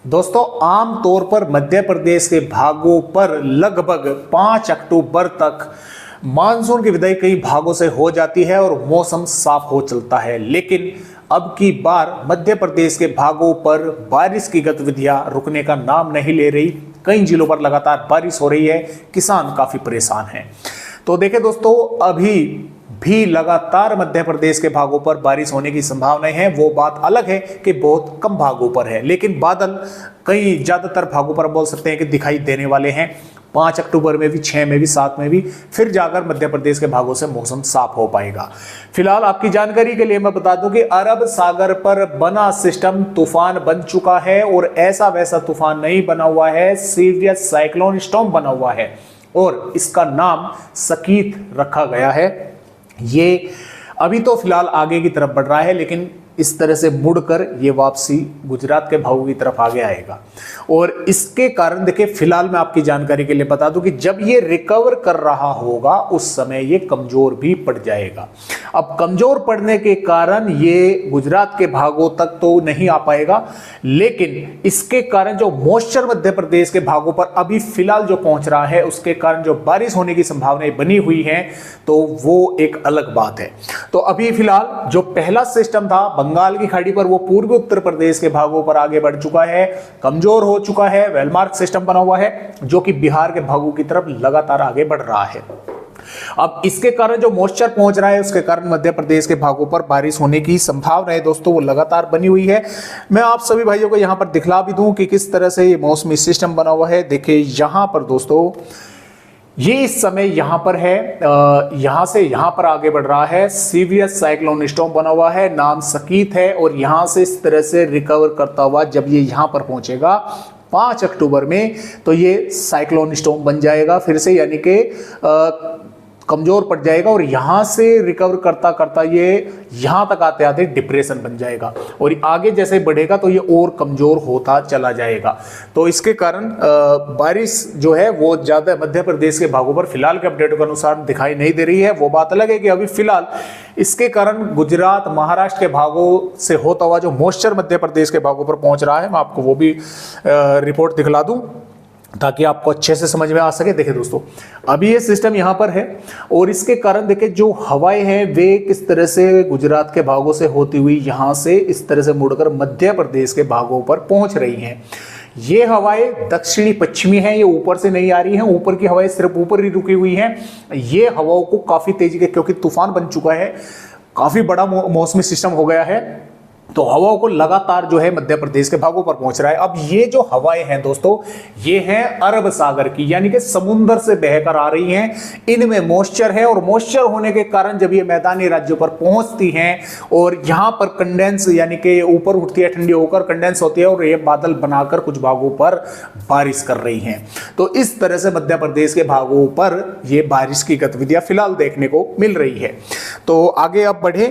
दोस्तों, आम तौर पर मध्य प्रदेश के भागों पर लगभग 5 अक्टूबर तक मानसून की विदाई कई भागों से हो जाती है और मौसम साफ हो चलता है। लेकिन अब की बार मध्य प्रदेश के भागों पर बारिश की गतिविधियां रुकने का नाम नहीं ले रही। कई जिलों पर लगातार बारिश हो रही है, किसान काफी परेशान हैं। तो देखें दोस्तों, अभी भी लगातार मध्य प्रदेश के भागों पर बारिश होने की संभावनाएं हैं। वो बात अलग है कि बहुत कम भागों पर है, लेकिन बादल कई ज्यादातर भागों पर बोल सकते हैं कि दिखाई देने वाले हैं। 5 अक्टूबर में भी, 6 में भी, 7 में भी, फिर जाकर मध्य प्रदेश के भागों से मौसम साफ हो पाएगा। फिलहाल आपकी जानकारी के लिए मैं बता दूं कि अरब सागर पर बना सिस्टम तूफान बन चुका है और ऐसा वैसा तूफान नहीं बना हुआ है, सीरियस साइक्लोन स्टॉर्म बना हुआ है और इसका नाम सकीत रखा गया है। ये अभी तो फिलहाल आगे की तरफ बढ़ रहा है, लेकिन इस तरह से मुड़कर ये वापसी गुजरात के भागों की तरफ आगे आएगा। और इसके कारण देखिए, फिलहाल मैं आपकी जानकारी के लिए बता दूं कि जब ये रिकवर कर रहा होगा उस समय ये कमजोर भी पड़ जाएगा। अब कमजोर पड़ने के कारण ये गुजरात के भागों तक तो नहीं आ पाएगा, लेकिन इसके कारण जो मॉइस्चर मध्य प्रदेश के भागों पर अभी फिलहाल जो पहुंच रहा है, उसके कारण जो बारिश होने की संभावनाएं बनी हुई हैं, तो वो एक अलग बात है। तो अभी फिलहाल जो पहला सिस्टम था बंगाल की खाड़ी पर, वो पूर्वी उत्तर प्रदेश के भागों पर आगे बढ़ चुका है, कमजोर हो चुका है, वेलमार्क सिस्टम बना हुआ है जो कि बिहार के भागों की तरफ लगातार आगे बढ़ रहा है। अब इसके कारण जो मॉइस्चर पहुंच रहा है, उसके कारण मध्य प्रदेश के भागों पर बारिश होने की संभावना है दोस्तों, वो लगातार बनी हुई है। मैं आप सभी भाइयों को यहां पर दिखला भी दूं कि किस तरह से ये मौसमी सिस्टम बना हुआ है। देखिए यहां पर दोस्तों, ये इस समय यहां पर है, यहां से यहां पर आगे बढ़ रहा है। सीरियस साइक्लोन स्टॉर्म बना हुआ है, नाम सकीत है, और यहां से इस तरह से रिकवर करता हुआ जब ये यहां पर पहुंचेगा 5 अक्टूबर में, तो ये साइक्लोन स्टॉर्म बन जाएगा फिर से, यानी कि कमजोर पड़ जाएगा और यहां से रिकवर करता करता ये यहां तक आते आते डिप्रेशन बन जाएगा और आगे जैसे बढ़ेगा तो ये और कमजोर होता चला जाएगा। तो इसके कारण बारिश जो है वो ज्यादा मध्य प्रदेश के भागों पर फिलहाल के अपडेट के अनुसार दिखाई नहीं दे रही है। वो बात अलग है कि अभी फिलहाल इसके कारण गुजरात, महाराष्ट्र के भागों से होता हुआ जो मॉइस्चर मध्य प्रदेश के भागों पर पहुंच रहा है, मैं आपको वो भी रिपोर्ट दिखला दूं ताकि आपको अच्छे से समझ में आ सके। देखिए दोस्तों, अभी ये सिस्टम यहाँ पर है और इसके कारण देखिए जो हवाएं हैं वे किस तरह से गुजरात के भागों से होती हुई यहाँ से इस तरह से मुड़कर मध्य प्रदेश के भागों पर पहुंच रही हैं। ये हवाएं दक्षिणी पश्चिमी हैं, ये ऊपर से नहीं आ रही हैं, ऊपर की हवाएं सिर्फ ऊपर ही रुकी हुई हैं। ये हवाओं को काफी तेजी के, क्योंकि तूफान बन चुका है, काफी बड़ा मौसमी सिस्टम हो गया है, तो हवाओं को लगातार जो है मध्य प्रदेश के भागों पर पहुंच रहा है। अब ये जो हवाएं हैं दोस्तों, ये हैं अरब सागर की, यानी कि समुद्र से बहकर आ रही हैं। इनमें मॉइस्चर है और मॉइस्चर होने के कारण जब ये मैदानी राज्यों पर पहुंचती हैं और यहां पर कंडेंस, यानी कि ऊपर उठती है, ठंडी होकर कंडेंस होती है और ये बादल बनाकर कुछ भागों पर बारिश कर रही हैं। तो इस तरह से मध्य प्रदेश के भागों पर ये बारिश की गतिविधियां फिलहाल देखने को मिल रही है। तो आगे अब बढ़े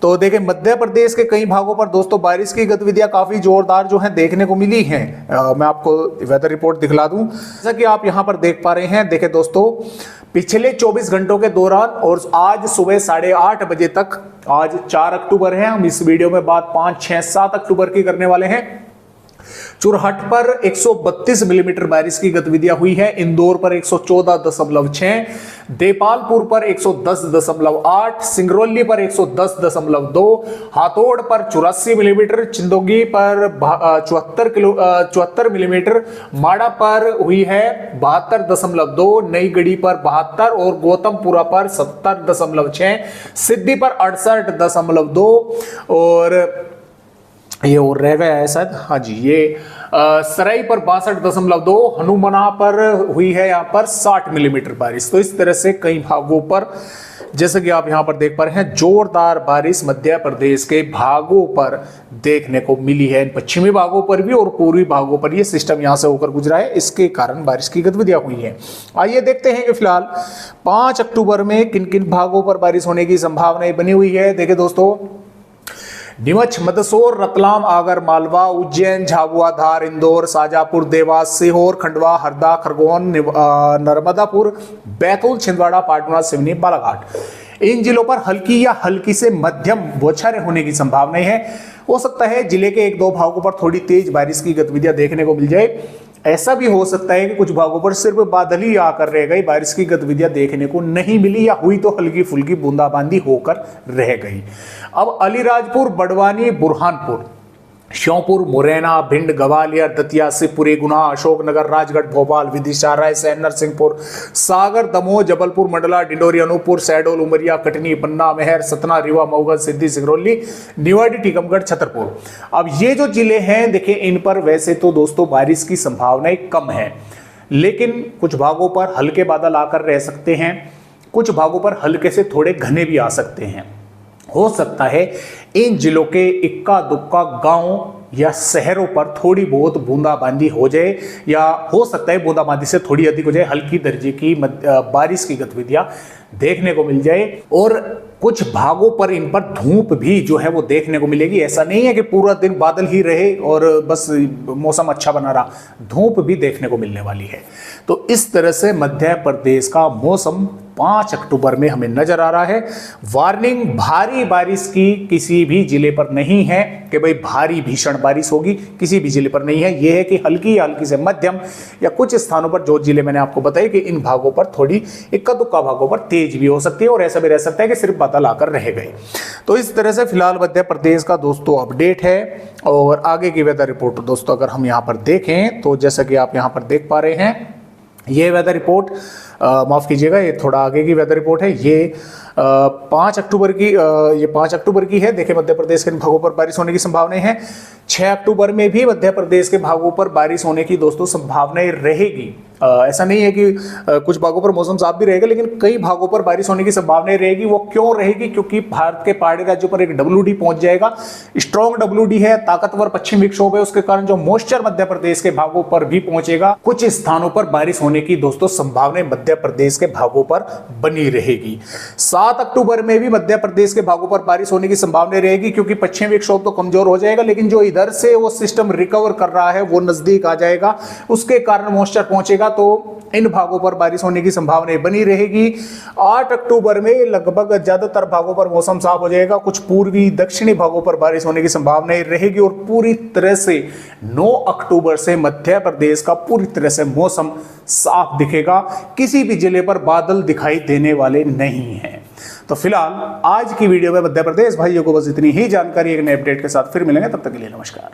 तो देखें, मध्य प्रदेश के कई भागों पर दोस्तों बारिश की गतिविधियां काफी जोरदार जो है देखने को मिली हैं। मैं आपको वेदर रिपोर्ट दिखला दूं, जैसा कि आप यहां पर देख पा रहे हैं। देखें दोस्तों, पिछले 24 घंटों के दौरान और आज सुबह 8:30 बजे तक, आज 4 अक्टूबर है, हम इस वीडियो में बात 5, 6, 7 अक्टूबर की करने वाले हैं। चुरहट पर 132 मिलीमीटर बारिश की गतिविधियां हुई है, इंदौर पर 114.6, देपालपुर पर 110.8, सिंगरौली पर 110.2, हाथोड़ पर 84 मिलीमीटर, चिंदोगी पर 74 मिलीमीटर, माड़ा पर हुई है 72.2, नई गढ़ी पर 72 और गौतमपुरा पर 70.6, सिद्धि पर 68.2 और ये और रह गया है शायद, हाँ जी, ये सराई पर 62.2, हनुमाना पर हुई है यहाँ पर 60 मिलीमीटर बारिश। तो इस तरह से कई भागों पर, जैसे कि आप यहाँ पर देख पा रहे हैं, जोरदार बारिश मध्य प्रदेश के भागों पर देखने को मिली है। पश्चिमी भागों पर भी और पूर्वी भागों पर ये सिस्टम यहाँ से होकर गुजरा है, इसके कारण बारिश की गतिविधियां हुई हैं। आइए देखते हैं कि फिलहाल 5 अक्टूबर में किन किन भागों पर बारिश होने की संभावनाएं बनी हुई है। देखिए दोस्तों, नीमच, मंदसौर, रतलाम, आगर मालवा, उज्जैन, झाबुआ, धार, इंदौर, शाजापुर, देवास, सीहोर, खंडवा, हरदा, खरगोन, नर्मदापुर, बैतूल, छिंदवाड़ा, पाटना, सिवनी, बालाघाट, इन जिलों पर हल्की या हल्की से मध्यम बौछारें होने की संभावना है। हो सकता है जिले के एक दो भागों पर थोड़ी तेज बारिश की गतिविधियां देखने को मिल जाए। ऐसा भी हो सकता है कि कुछ भागों पर सिर्फ बादल ही आकर रह गई, बारिश की गतिविधियां देखने को नहीं मिली, या हुई तो हल्की फुल्की बूंदाबांदी होकर रह गई। अब अलीराजपुर, बड़वानी, बुरहानपुर, श्योपुर, मुरैना, भिंड, ग्वालियर, दतिया, शिवपुरी, गुना, अशोकनगर, राजगढ़, भोपाल, विदिशा, रायसेन, नरसिंहपुर, सागर, दमोह, जबलपुर, मंडला, डिंडोरी, अनूपपुर, शहडोल, उमरिया, कटनी, पन्ना, मेहर, सतना, रीवा, मऊगल, सिद्दी, सिंगरौली, निवाड़ी, टीकमगढ़, छतरपुर। अब ये जो जिले हैं देखिए, इन पर वैसे तो दोस्तों बारिश की संभावनाएं कम है, लेकिन कुछ भागों पर हल्के बादल आकर रह सकते हैं, कुछ भागों पर हल्के से थोड़े घने भी आ सकते हैं। हो सकता है इन जिलों के इक्का दुक्का गांव या शहरों पर थोड़ी बहुत बूंदाबांदी हो जाए, या हो सकता है बूंदाबांदी से थोड़ी अधिक हो जाए, हल्की दर्जे की बारिश की गतिविधियां देखने को मिल जाए। और कुछ भागों पर इन पर धूप भी जो है वो देखने को मिलेगी। ऐसा नहीं है कि पूरा दिन बादल ही रहे और बस मौसम अच्छा बना रहा, धूप भी देखने को मिलने वाली है। तो इस तरह से मध्य प्रदेश का मौसम 5 अक्टूबर में हमें नजर आ रहा है। वार्निंग भारी बारिश की किसी भी जिले पर नहीं है कि भाई भारी भीषण बारिश होगी, किसी भी जिले पर नहीं है। यह है कि हल्की हल्की से मध्यम, या कुछ स्थानों पर जो जिले मैंने आपको बताया कि इन भागों पर थोड़ी इक्का दुक्का भागों पर तेज भी हो सकती है, और ऐसा भी रह सकता है कि सिर्फ बादल आकर रह गए। तो इस तरह से फिलहाल मध्य प्रदेश का दोस्तों अपडेट है। और आगे की वेदर रिपोर्ट दोस्तों अगर हम यहाँ पर देखें तो जैसा कि आप यहाँ पर देख पा रहे हैं, ये वेदर रिपोर्ट माफ कीजिएगा, ये थोड़ा आगे की वेदर रिपोर्ट है। ये 5 अक्टूबर की ये 5 अक्टूबर की है। देखिए मध्य प्रदेश के भागों पर बारिश होने की संभावनाएं हैं। 6 अक्टूबर में भी मध्य प्रदेश के भागों पर बारिश होने की दोस्तों संभावनाएं रहेगी। ऐसा नहीं है कि कुछ भागों पर मौसम साफ भी रहेगा, लेकिन कई भागों पर बारिश होने की संभावनाएं रहेगी। वो क्यों रहेगी? क्योंकि भारत के पहाड़ी राज्यों पर एक WD पहुंच जाएगा, स्ट्रॉन्ग WD है, ताकतवर पश्चिमी विक्षोभ है, उसके कारण जो मॉइस्चर मध्य प्रदेश के भागों पर भी पहुंचेगा। कुछ स्थानों पर बारिश होने की दोस्तों संभावनाएं मध्य प्रदेश के भागों पर बनी रहेगी। 7 अक्टूबर में भी मध्य प्रदेश के भागों पर बारिश होने की संभावना रहेगी, क्योंकि पश्चिमी विक्षोभ तो कमजोर हो जाएगा, लेकिन जो इधर से वो सिस्टम रिकवर कर रहा है वो नजदीक आ जाएगा, उसके कारण मॉइस्चर पहुंचेगा, तो इन भागों पर बारिश होने की संभावना बनी रहेगी। 8 अक्टूबर में लगभग ज्यादातर भागों पर मौसम साफ हो जाएगा, कुछ पूर्वी दक्षिणी भागों पर बारिश होने की संभावना रहेगी, और पूरी तरह से 9 अक्टूबर से मध्य प्रदेश का पूरी तरह से मौसम साफ दिखेगा। किसी भी जिले पर बादल दिखाई देने वाले नहीं हैं। तो फिलहाल आज की वीडियो में मध्य प्रदेश भाइयों को बस इतनी ही जानकारी, एक नए अपडेट के साथ फिर मिलेंगे, तब तक के लिए नमस्कार।